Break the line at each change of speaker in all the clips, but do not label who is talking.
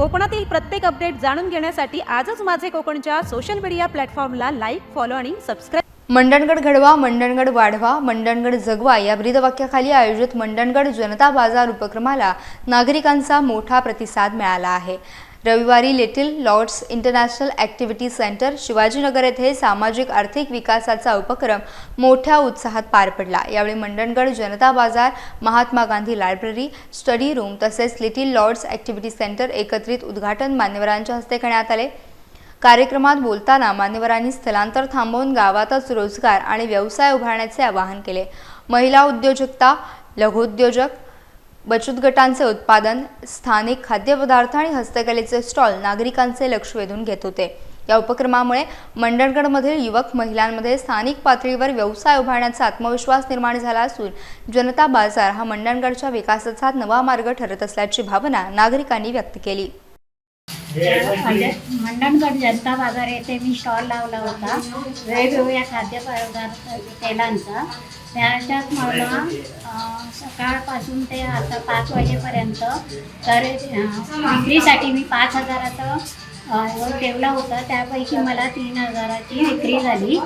कोकणातील प्रत्येक अपडेट जाणून घेण्यासाठी आजच माझे कोकणच्या सोशल मीडिया प्लॅटफॉर्मला लाईक, फॉलो आणि सबस्क्राईब.
मंडणगड घडवा, मंडणगड वाढवा, मंडणगड जगवा या ब्रीदवाक्याखाली आयोजित मंडणगड जनता बाजार उपक्रमाला नागरिकांचा मोठा प्रतिसाद मिळाला आहे. रविवारी little lords international activity centre Shivajinagar येथे सामाजिक आर्थिक विकासाचा उपक्रम मोठ्या उत्साहात पार पडला. यावेळी मंडणगड जनता बाजार, Mahatma Gandhi library, study room तसेच लिटिल लॉर्ड्स ॲक्टिव्हिटी सेंटर एकत्रित उद्घाटन मान्यवरांच्या हस्ते करण्यात आले. कार्यक्रमात बोलताना मान्यवरांनी स्थलांतर थांबवून गावातच रोजगार आणि व्यवसाय उभारण्याचे आवाहन केले. महिला उद्योजकता, लघुउद्योजक, बचत गटांचे उत्पादन, स्थानिक खाद्यपदार्थ आणि हस्तकलेचे स्टॉल नागरिकांचे लक्ष वेधून घेत होते. या उपक्रमामुळे मंडणगडमधील युवक महिलांमध्ये स्थानिक पातळीवर व्यवसाय उभारण्याचा आत्मविश्वास निर्माण झाला असून जनता बाजार हा मंडणगडच्या विकासाचा नवा मार्ग ठरत असल्याची भावना नागरिकांनी व्यक्त केली.
मंडणगड जनता बाजार येथे मी स्टॉल लावला होता वेगवेगळ्या खाद्यपदार्थ तेलांचा. त्याच्यात मला सकाळपासून ते आता 5 वाजेपर्यंत तर विक्रीसाठी मी 5,000चा ठेवला होता. त्यापैकी मला 3,000ची विक्री झाली.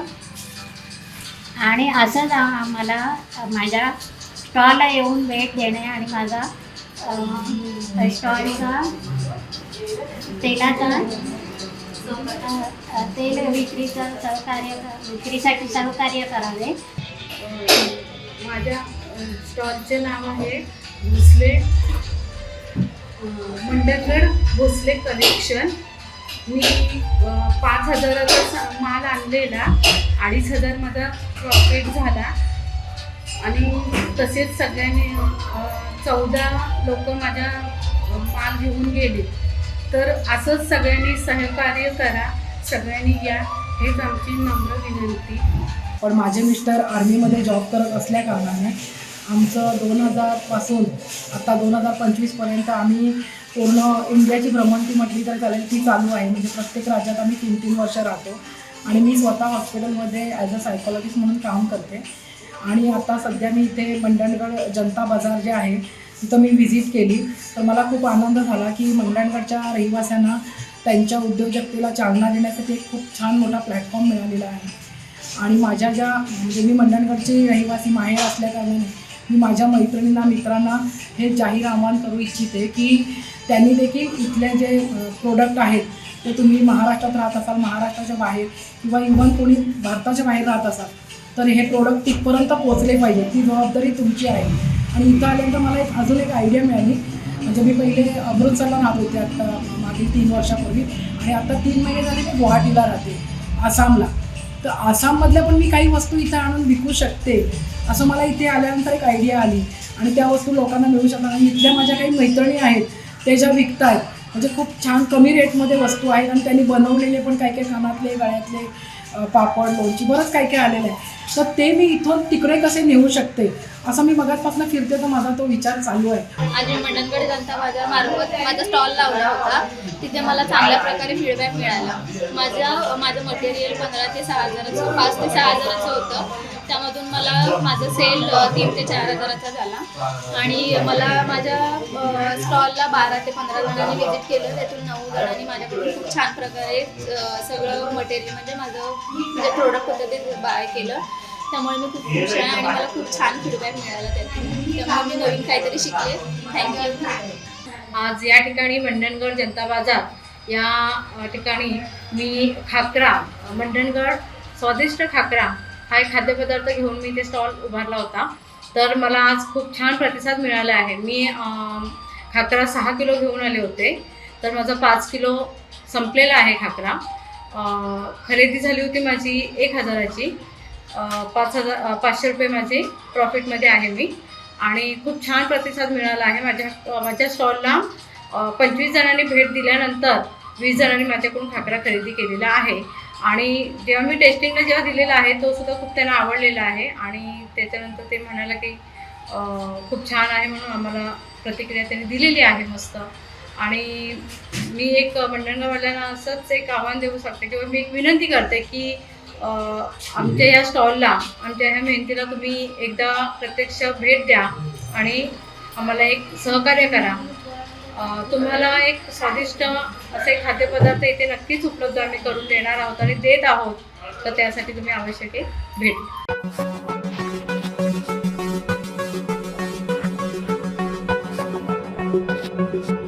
आणि असंच मला माझ्या स्टॉलला येऊन भेट देणे आणि माझा स्टॉलचा तेलाचा तेल विक्रीसाठी सहकार्य करावे.
माझ्या स्टॉलचे नाव आहे भोसले मंडणगड भोसले कलेक्शन. मी 5,000चा माल आणलेला, 2,500 माझा प्रॉफिट झाला. आणि तसेच सगळ्यांनी 14 लोक माझ्या माल घेऊन गेले. तर असंच सगळ्यांनी सहकार्य करा, सगळ्यांनी या, हेच आमची नम्र विनंती.
पण माझे मिस्टर आर्मीमध्ये जॉब करत असल्याकारणाने आमचं 2000 पासून आता 2025पर्यंत आम्ही पूर्ण इंडियाची भ्रमंती म्हटली तर चालेल ती चालू आहे. म्हणजे प्रत्येक राज्यात आम्ही 3-3 वर्ष राहतो. आणि मी स्वतः हॉस्पिटलमध्ये ॲज अ सायकोलॉजिस्ट म्हणून काम करते. आणि आता सध्या मी इथे मंडणगड जनता बाजार जे आहे तिथं मी व्हिजिट केली. तर मला खूप आनंद झाला की मंडणगडच्या रहिवाशांना त्यांच्या उद्योजकतेला चालना देण्यासाठी एक खूप छान मोठा प्लॅटफॉर्म मिळालेला आहे. आणि माझ्या ज्या म्हणजे मी मंडणगडचे रहिवासी माहेर असल्याकारणाने मी माझ्या मैत्रिणींना, मित्रांना हे जाहीर आवाहन करू इच्छिते की त्यांनी देखील इथले जे प्रोडक्ट आहेत ते तुम्ही महाराष्ट्रात राहत असाल, महाराष्ट्राच्या बाहेर किंवा इव्हन कोणी भारताच्या बाहेर राहत असाल तर हे प्रोडक्ट तिथपर्यंत पोचले पाहिजे, ती जबाबदारी तुमची आहे. आणि इथं आल्यानंतर मला अजून एक आयडिया मिळाली. म्हणजे मी पहिले अमृतसरला राहत होते आता मागील 3 वर्षापूर्वी, आणि आता 3 महिने झाले मी गुवाहाटीला राहते, आसामला. तर आसाममधल्या पण मी काही वस्तू इथं आणून विकू शकते असं मला इथे आल्यानंतर एक आयडिया आली. आणि त्या वस्तू लोकांना मिळू शकतात. आणि इथल्या माझ्या काही मैत्रिणी आहेत ते ज्या विकत आहेत, म्हणजे खूप छान कमी रेटमध्ये वस्तू आहेत. आणि त्यांनी बनवलेले पण काही काही कानातले, गळ्यातले, पापड, लोणची, बरंच काही काही आलेलं आहे. तर ते मी इथून तिकडे कसे नेऊ शकते असं मी मगाचपासून फिरते, तर माझा तो विचार चालू आहे.
आज मी मंडणगड जनता बाजार मार्फत माझा स्टॉल लावला होता. तिथे मला चांगल्या प्रकारे फीडबॅक मिळाला. माझं मटेरियल 15 ते 6 हजाराचं, 5 ते 6 हजाराचं होतं. त्यामधून मला माझं सेल 3 ते 4 हजाराचा झाला. आणि मला माझ्या स्टॉलला 12 ते 15 जणांनी व्हिजिट केलं. त्यातून 9 जणांनी माझ्याकडून खूप छान प्रकारे सगळं मटेरियल म्हणजे माझं जे प्रोडक्ट होतं ते बाय केलं. त्यामुळे मी खूप खुश आहे आणि मला खूप छान फीडबॅक मिळाला त्यातून. त्यामुळे मी नवीन काहीतरी शिकले. थँक्यू.
आज या ठिकाणी मंडणगड जनता बाजार या ठिकाणी मी खाकरा, मंडणगड स्वादिष्ट खाकरा हा एक खाद्यपदार्थ घेऊन मी ते स्टॉल उभारला होता. तर मला आज खूप छान प्रतिसाद मिळाला आहे. मी खाकरा 6 किलो घेऊन आले होते. तर माझा 5 किलो संपलेला आहे खाकरा. खरेदी झाली होती माझी 1,000ची. 500 रुपये माझे प्रॉफिटमध्ये आहे मी. आणि खूप छान प्रतिसाद मिळाला आहे. माझ्या स्टॉलला 25 जणांनी भेट दिल्यानंतर 20 जणांनी माझ्याकडून खाकरा खरेदी केलेला आहे. आणि जेव्हा मी टेस्टिंगला जेव्हा दिलेला आहे तो सुद्धा खूप त्यांना आवडलेला आहे. आणि त्याच्यानंतर ते म्हणाला की खूप छान आहे म्हणून आम्हाला प्रतिक्रिया त्यांनी दिलेली आहे मस्त. आणि मी एक मंडणगडवाल्यांना असंच एक आव्हान देऊ शकते किंवा मी एक विनंती करते की आमच्या या स्टॉलला, आमच्या ह्या मेहनतीला तुम्ही एकदा प्रत्यक्ष भेट द्या आणि आम्हाला एक सहकार्य करा. तुम्हाला एक स्वादिष्ट असे खाद्यपदार्थ इथे नक्कीच उपलब्ध आम्ही करून देणार आहोत आणि देत आहोत. तर त्यासाठी तुम्ही आवश्यक भेट द्या.